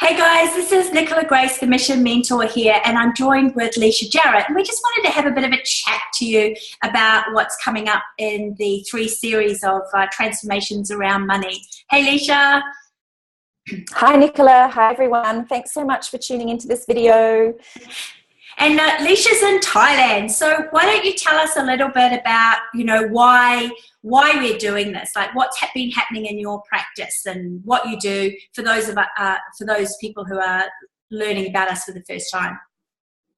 Hey guys, this is Nicola Grace, the Mission Mentor here, and I'm joined with Leisha Jarrett. And we just wanted to have a bit of a chat to you about what's coming up in the 3 series of transformations around money. Hey Leisha. Hi Nicola, hi everyone. Thanks so much for tuning into this video. And Leisha's in Thailand, so why don't you tell us a little bit about, why we're doing this, like what's been happening in your practice and what you do for those people who are learning about us for the first time.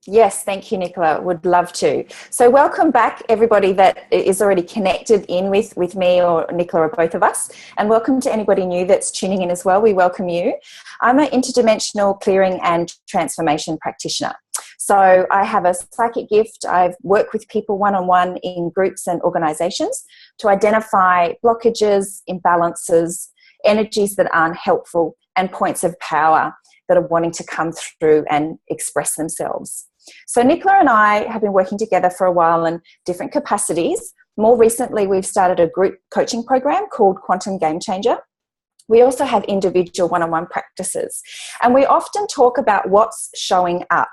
Yes, thank you, Nicola. Would love to. So welcome back, everybody that is already connected in with me or Nicola or both of us. And welcome to anybody new that's tuning in as well. We welcome you. I'm an interdimensional clearing and transformation practitioner. So I have a psychic gift. I've worked with people one-on-one in groups and organisations to identify blockages, imbalances, energies that aren't helpful, and points of power that are wanting to come through and express themselves. So Nicola and I have been working together for a while in different capacities. More recently, we've started a group coaching program called Quantum Game Changer. We also have individual one-on-one practices. And we often talk about what's showing up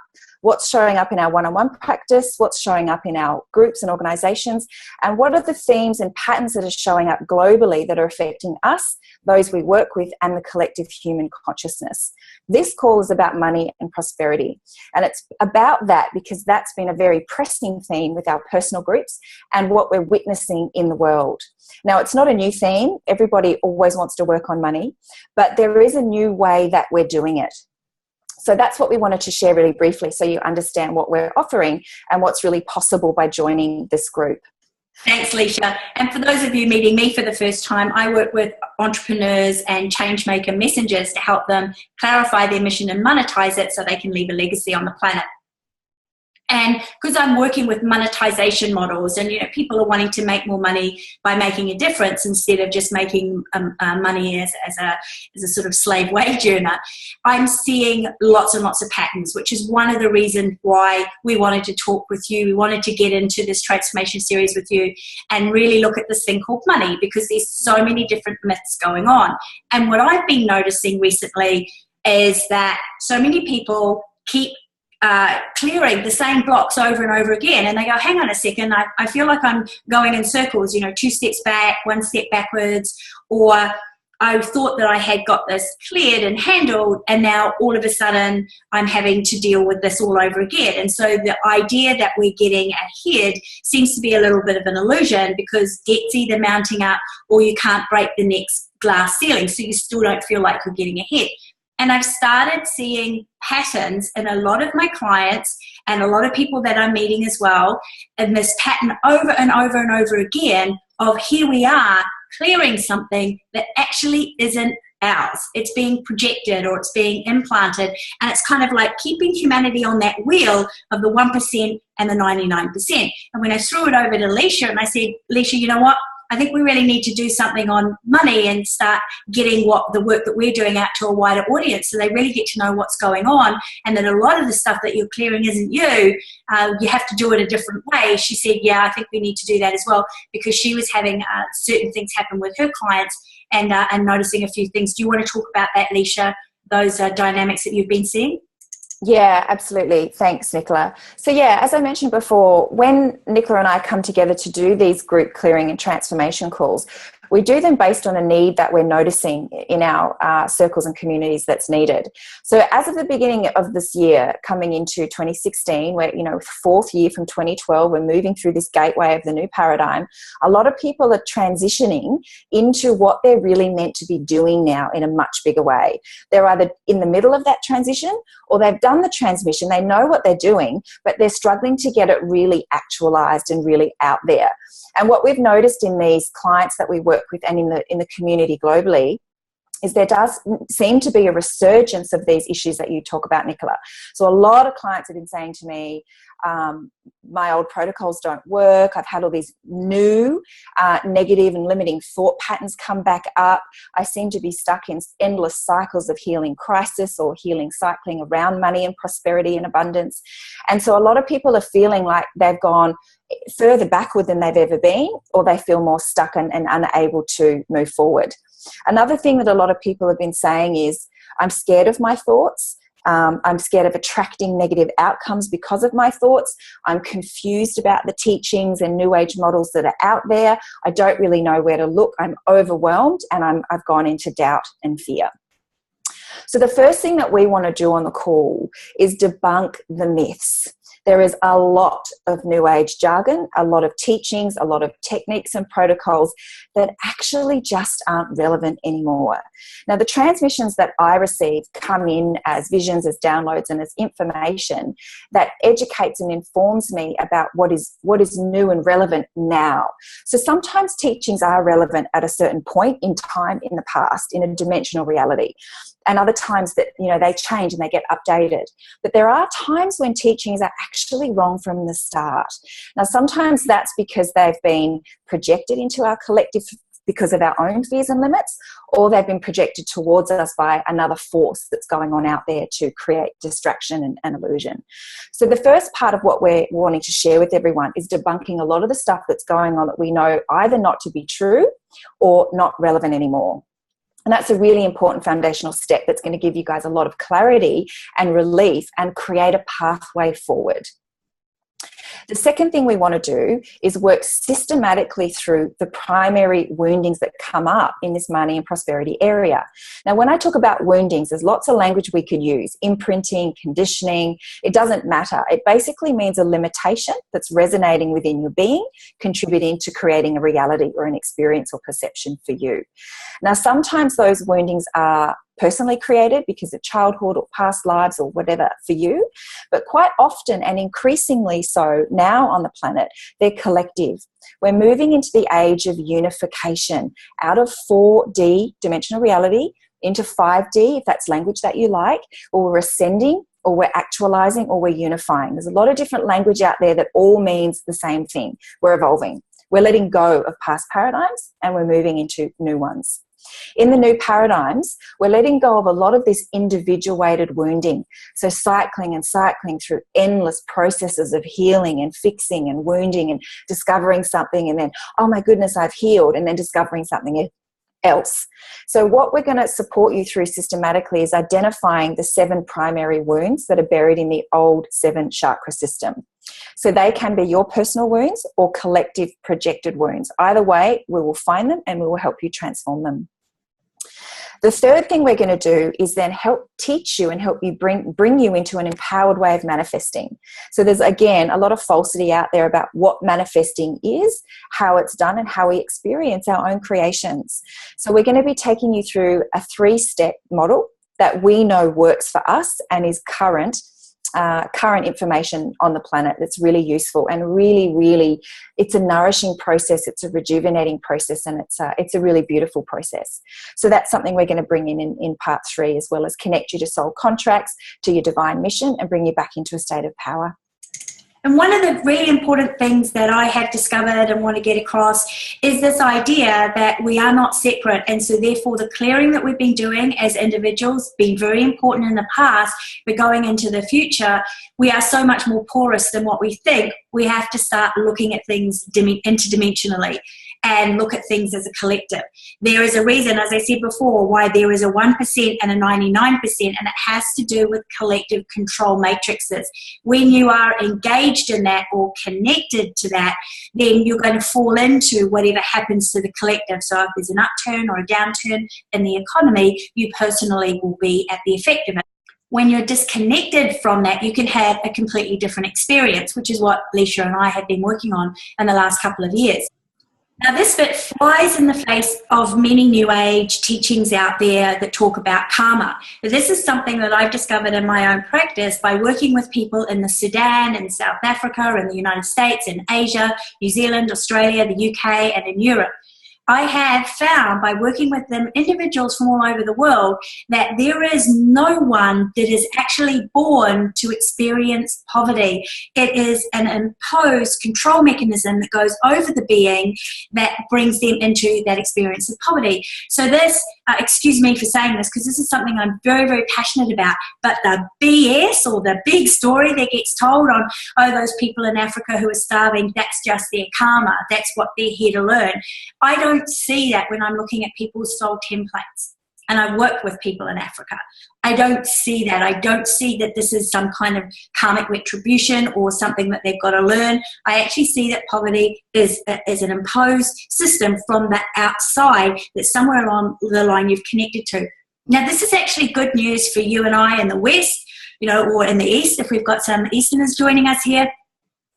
in our one-on-one practice, what's showing up in our groups and organisations, and what are the themes and patterns that are showing up globally that are affecting us, those we work with, and the collective human consciousness. This call is about money and prosperity, and it's about that because that's been a very pressing theme with our personal groups and what we're witnessing in the world. Now, it's not a new theme. Everybody always wants to work on money, but there is a new way that we're doing it. So that's what we wanted to share really briefly so you understand what we're offering and what's really possible by joining this group. Thanks, Leisha. And for those of you meeting me for the first time, I work with entrepreneurs and changemaker messengers to help them clarify their mission and monetize it so they can leave a legacy on the planet. And because I'm working with monetization models and, people are wanting to make more money by making a difference instead of just making money as a sort of slave wage earner, I'm seeing lots and lots of patterns, which is one of the reasons why we wanted to talk with you. We wanted to get into this transformation series with you and really look at this thing called money because there's so many different myths going on. And what I've been noticing recently is that so many people keep clearing the same blocks over and over again, and they go, hang on a second, I feel like I'm going in circles, 2 steps back, 1 step backwards, or I thought that I had got this cleared and handled, and now all of a sudden I'm having to deal with this all over again. And so the idea that we're getting ahead seems to be a little bit of an illusion because debt's either mounting up or you can't break the next glass ceiling, so you still don't feel like you're getting ahead. And I've started seeing patterns in a lot of my clients and a lot of people that I'm meeting as well, and this pattern over and over and over again of here we are clearing something that actually isn't ours. It's being projected or it's being implanted, and it's kind of like keeping humanity on that wheel of the 1% and the 99%. And when I threw it over to Leisha and I said, Leisha, you know what? I think we really need to do something on money and start getting the work that we're doing out to a wider audience so they really get to know what's going on, and that a lot of the stuff that you're clearing isn't you. You have to do it a different way. She said, yeah, I think we need to do that as well, because she was having certain things happen with her clients and noticing a few things. Do you want to talk about that, Leisha, those dynamics that you've been seeing? Yeah, absolutely. Thanks, Nicola. So yeah, as I mentioned before, when Nicola and I come together to do these group clearing and transformation calls, we do them based on a need that we're noticing in our circles and communities that's needed. So as of the beginning of this year, coming into 2016, where, 4th year from 2012, we're moving through this gateway of the new paradigm, a lot of people are transitioning into what they're really meant to be doing now in a much bigger way. They're either in the middle of that transition or they've done the transmission, they know what they're doing, but they're struggling to get it really actualized and really out there. And what we've noticed in these clients that we work with and in the community globally is there does seem to be a resurgence of these issues that you talk about, Nicola. So a lot of clients have been saying to me, my old protocols don't work. I've had all these new negative and limiting thought patterns come back up. I seem to be stuck in endless cycles of healing crisis or healing cycling around money and prosperity and abundance. And so a lot of people are feeling like they've gone further backward than they've ever been, or they feel more stuck and unable to move forward. Another thing that a lot of people have been saying is, I'm scared of my thoughts. I'm scared of attracting negative outcomes because of my thoughts. I'm confused about the teachings and New Age models that are out there. I don't really know where to look. I'm overwhelmed, and I've gone into doubt and fear. So the first thing that we want to do on the call is debunk the myths. There is a lot of New Age jargon, a lot of teachings, a lot of techniques and protocols that actually just aren't relevant anymore. Now, the transmissions that I receive come in as visions, as downloads, and as information that educates and informs me about what is new and relevant now. So sometimes teachings are relevant at a certain point in time in the past, in a dimensional reality. And other times that, they change and they get updated. But there are times when teachings are actually wrong from the start. Now, sometimes that's because they've been projected into our collective because of our own fears and limits, or they've been projected towards us by another force that's going on out there to create distraction and illusion. So the first part of what we're wanting to share with everyone is debunking a lot of the stuff that's going on that we know either not to be true or not relevant anymore. And that's a really important foundational step that's going to give you guys a lot of clarity and relief and create a pathway forward. The second thing we want to do is work systematically through the primary woundings that come up in this money and prosperity area. Now, when I talk about woundings, there's lots of language we could use: imprinting, conditioning. It doesn't matter. It basically means a limitation that's resonating within your being, contributing to creating a reality or an experience or perception for you. Now, sometimes those woundings are personally created because of childhood or past lives or whatever for you, but quite often, and increasingly so now on the planet, they're collective. We're moving into the age of unification, out of 4D dimensional reality into 5D, if that's language that you like, or we're ascending, or we're actualizing, or we're unifying. There's a lot of different language out there that all means the same thing. We're evolving. We're letting go of past paradigms and we're moving into new ones. In the new paradigms, we're letting go of a lot of this individuated wounding. So cycling through endless processes of healing and fixing and wounding and discovering something, and then, oh my goodness, I've healed, and then discovering something else. So what we're going to support you through systematically is identifying the 7 primary wounds that are buried in the old 7 chakra system. So they can be your personal wounds or collective projected wounds. Either way, we will find them and we will help you transform them. The third thing we're going to do is then help teach you and help you bring you into an empowered way of manifesting. So there's, again, a lot of falsity out there about what manifesting is, how it's done, and how we experience our own creations. So we're going to be taking you through a 3-step model that we know works for us and is current information on the planet that's really useful and really, it's a nourishing process, it's a rejuvenating process, and it's a really beautiful process. So that's something we're going to bring in part 3, as well as connect you to soul contracts, to your divine mission, and bring you back into a state of power. And one of the really important things that I have discovered and want to get across is this idea that we are not separate. And so therefore the clearing that we've been doing as individuals, been very important in the past, but going into the future, we are so much more porous than what we think. We have to start looking at things interdimensionally and look at things as a collective. There is a reason, as I said before, why there is a 1% and a 99%, and it has to do with collective control matrices. When you are engaged in that or connected to that, then you're going to fall into whatever happens to the collective. So if there's an upturn or a downturn in the economy, you personally will be at the effect of it. When you're disconnected from that, you can have a completely different experience, which is what Leisha and I have been working on in the last couple of years. Now, this bit flies in the face of many New Age teachings out there that talk about karma. But this is something that I've discovered in my own practice by working with people in the Sudan, in South Africa, in the United States, in Asia, New Zealand, Australia, the UK, and in Europe. I have found by working with them, individuals from all over the world, that there is no one that is actually born to experience poverty. It is an imposed control mechanism that goes over the being that brings them into that experience of poverty. So this, excuse me for saying this, because this is something I'm very, very passionate about, but the BS, or the big story that gets told on, oh, those people in Africa who are starving, that's just their karma, that's what they're here to learn. I don't see that when I'm looking at people's soul templates, and I work with people in Africa. I don't see that. I don't see that this is some kind of karmic retribution or something that they've got to learn. I actually see that poverty is an imposed system from the outside that somewhere along the line you've connected to. Now, this is actually good news for you and I in the West, or in the East, if we've got some Easterners joining us here.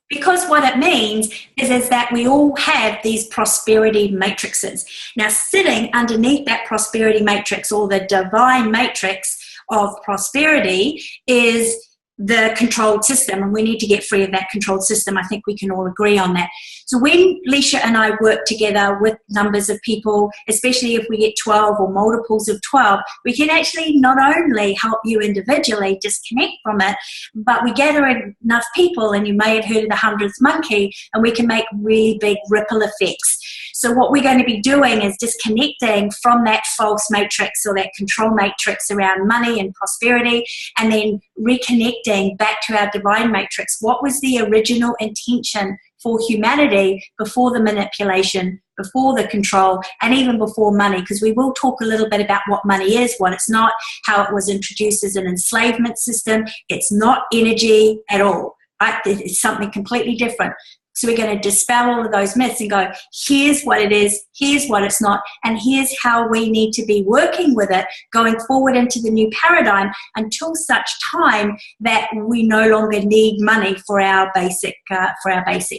Because what it means is that we all have these prosperity matrices. Now, sitting underneath that prosperity matrix, or the divine matrix of prosperity, is the controlled system, and we need to get free of that controlled system. I think we can all agree on that. So when Leisha and I work together with numbers of people, especially if we get 12 or multiples of 12, we can actually not only help you individually disconnect from it, but we gather enough people, and you may have heard of the 100th monkey, and we can make really big ripple effects. So what we're going to be doing is disconnecting from that false matrix, or that control matrix around money and prosperity, and then reconnecting back to our divine matrix. What was the original intention for humanity before the manipulation, before the control, and even before money? Because we will talk a little bit about what money is, what it's not, how it was introduced as an enslavement system. It's not energy at all, right? It's something completely different. So we're going to dispel all of those myths and go, here's what it is, here's what it's not, and here's how we need to be working with it going forward into the new paradigm, until such time that we no longer need money for our basic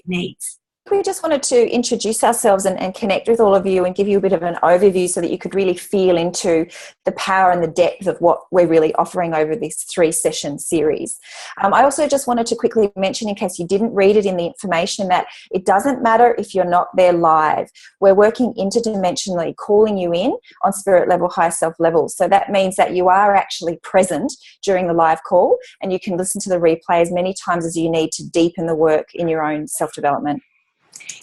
needs. We just wanted to introduce ourselves and connect with all of you and give you a bit of an overview so that you could really feel into the power and the depth of what we're really offering over this 3-session series. I also just wanted to quickly mention, in case you didn't read it in the information, that it doesn't matter if you're not there live. We're working interdimensionally, calling you in on spirit level, high self level. So that means that you are actually present during the live call, and you can listen to the replay as many times as you need to deepen the work in your own self-development.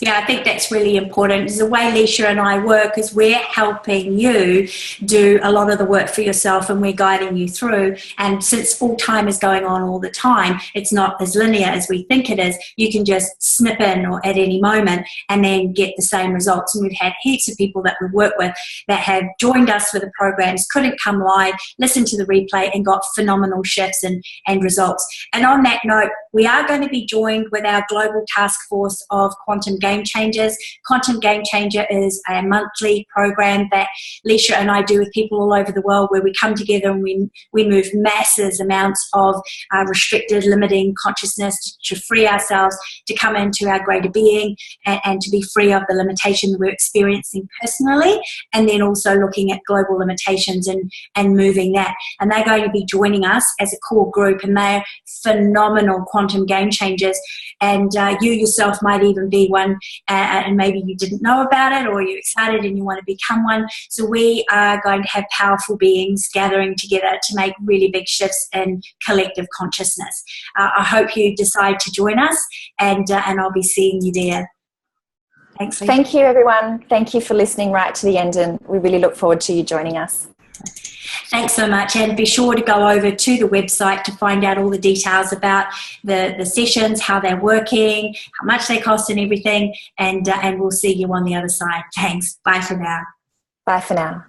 Yeah, I think that's really important. It's the way Leisha and I work, is we're helping you do a lot of the work for yourself, and we're guiding you through. And since full time is going on all the time, it's not as linear as we think it is. You can just snip in or at any moment and then get the same results. And we've had heaps of people that we work with that have joined us for the programs, couldn't come live, listened to the replay, and got phenomenal shifts and results. And on that note, we are going to be joined with our global task force of Quantum Game Changers. Quantum Game Changer is a monthly program that Leisha and I do with people all over the world, where we come together and we move massive amounts of restricted, limiting consciousness to free ourselves, to come into our greater being, and to be free of the limitation that we're experiencing personally, and then also looking at global limitations and moving that. And they're going to be joining us as a core group, and they're phenomenal quantum game changers. And you yourself might even be one, and maybe you didn't know about it, or you're excited and you want to become one. So we are going to have powerful beings gathering together to make really big shifts in collective consciousness. I hope you decide to join us, and I'll be seeing you there. Thanks, Leisha. Thank you, everyone. Thank you for listening right to the end, and we really look forward to you joining us. Thanks so much, and be sure to go over to the website to find out all the details about the sessions, how they're working, how much they cost and everything, and we'll see you on the other side. Thanks. Bye for now. Bye for now.